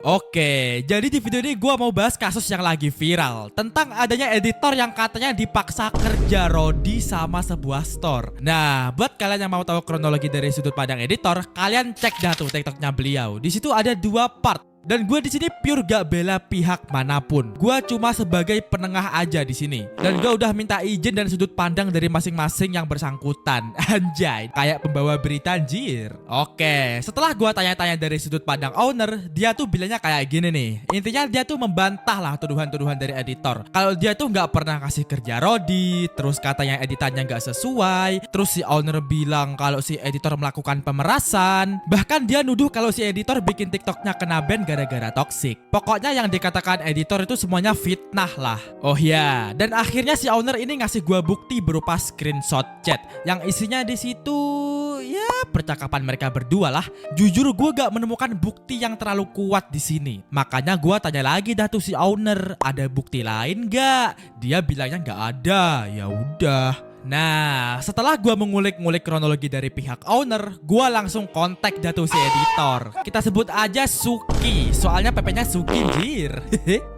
Oke, jadi di video ini gue mau bahas kasus yang lagi viral tentang adanya editor yang katanya dipaksa kerja Rodi sama sebuah store. Nah, buat kalian yang mau tahu kronologi dari sudut pandang editor, kalian cek dah tuh TikToknya beliau. Di situ ada dua part. Dan gue di sini pure gak bela pihak manapun. Gue cuma sebagai penengah aja di sini. Dan gue udah minta izin dan sudut pandang dari masing-masing yang bersangkutan. Anjay, kayak pembawa berita anjir. Oke, setelah gue tanya-tanya dari sudut pandang owner, dia tuh bilangnya kayak gini nih. Intinya dia tuh membantah lah tuduhan-tuduhan dari editor. Kalau dia tuh gak pernah kasih kerja Rodi, terus katanya editannya gak sesuai, terus si owner bilang kalau si editor melakukan pemerasan. Bahkan dia nuduh kalau si editor bikin TikToknya kena ban gara-gara toxic. Pokoknya yang dikatakan editor itu semuanya fitnah lah. Oh ya, dan akhirnya si owner ini ngasih gua bukti berupa screenshot chat yang isinya di situ ya percakapan mereka berdua lah. Jujur gua gak menemukan bukti yang terlalu kuat di sini. Makanya gua tanya lagi dah tuh si owner, ada bukti lain gak? Dia bilangnya gak ada. Ya udah. Nah, setelah gua mengulik-ngulik kronologi dari pihak owner, gua langsung kontak dah tuh si editor. Kita sebut aja Suki, soalnya PP-nya Suki jir.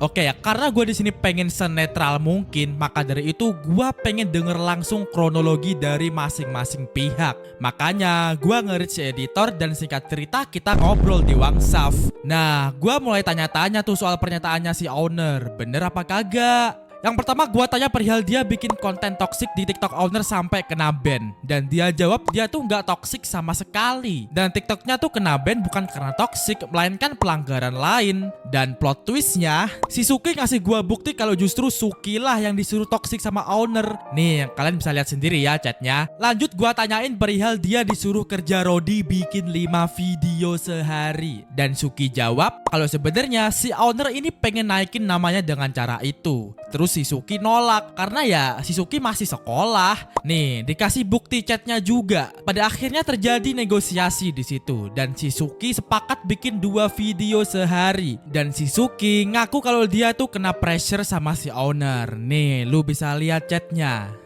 Oke ya, karena gua di sini pengen senetral mungkin, maka dari itu gua pengen denger langsung kronologi dari masing-masing pihak. Makanya gua nge-reach si editor dan singkat cerita kita ngobrol di Wangsaf. Nah, gua mulai tanya-tanya tuh soal pernyataannya si owner, bener apa kagak? Yang pertama gua tanya perihal dia bikin konten toksik di TikTok owner sampai kena ban. Dan dia jawab dia tuh nggak toksik sama sekali. Dan TikToknya tuh kena ban bukan karena toksik, melainkan pelanggaran lain. Dan plot twistnya, si Suki ngasih gua bukti kalau justru Suki lah yang disuruh toksik sama owner. Nih, kalian bisa lihat sendiri ya chatnya. Lanjut gua tanyain perihal dia disuruh kerja Rodi bikin 5 video sehari. Dan Suki jawab kalau sebenarnya si owner ini pengen naikin namanya dengan cara itu. Terus si Suki nolak karena ya si Suki masih sekolah. Nih, dikasih bukti chatnya juga. Pada akhirnya terjadi negosiasi di situ dan si Suki sepakat bikin 2 video sehari. Dan si Suki ngaku kalau dia tuh kena pressure sama si owner. Nih, lu bisa lihat chatnya.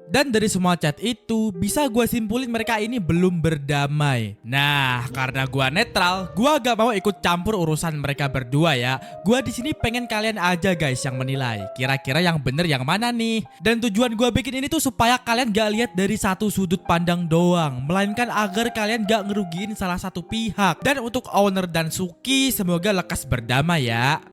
Dan dari semua chat itu bisa gue simpulin mereka ini belum berdamai. Nah, karena gue netral, gue gak mau ikut campur urusan mereka berdua ya. Gue di sini pengen kalian aja guys yang menilai. Kira-kira yang bener yang mana nih? Dan tujuan gue bikin ini tuh supaya kalian gak lihat dari satu sudut pandang doang, melainkan agar kalian gak ngerugiin salah satu pihak. Dan untuk owner dan Suki semoga lekas berdamai ya.